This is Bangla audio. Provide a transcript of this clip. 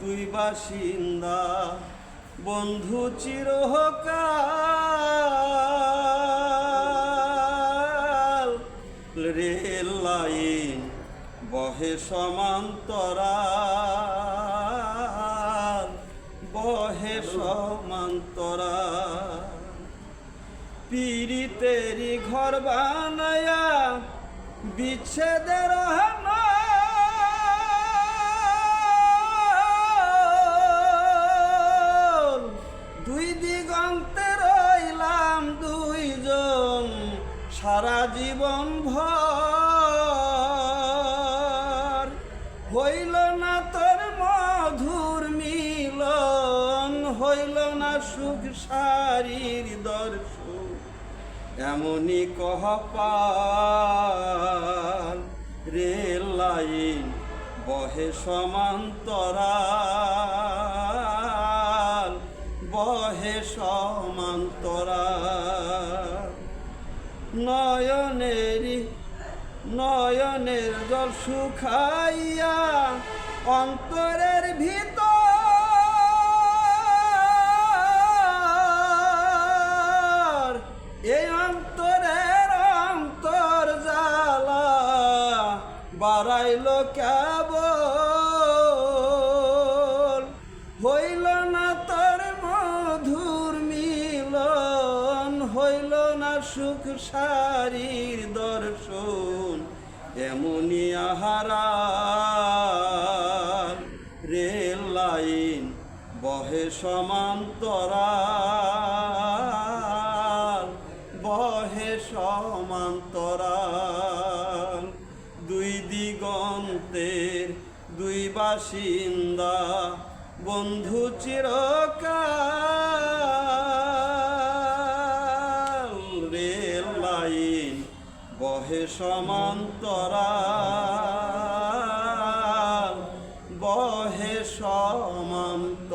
দুই বাসিন্দা বন্ধু চিরকাল। রেল লাইন বহে সমান্তরাল, বহে সমান্তরাল। পীড়িতেরই ঘর বানায়া বিচ্ছেদের দুই দিগন্তে রইলাম দুইজন সারা জীবন ভর। হইল না তোর মধুর মিলন, হইল না সুখ সারির দর্শন, এমনই কপাল। রেল লাইন বহে সমান্তরাল, বহে সমান্তরাল। নয়নের জল শুকাইয়া অন্তরের ভিতর, এই অন্তরের অন্তর জ্বালা বাড়াইল কেবল। হইল না তোর মধুর মিলন, হইল না সুখ সারির দর্শন, এমনি আহারাল। রেল লাইন বহে সমান্তরাল, বহে সমান্তরাল। দুই দিগন্তের দুই বাসিন্দা বন্ধু চিরকাল। রেল লাইন বহে সমান্তরাল, বহে সমান্তরাল।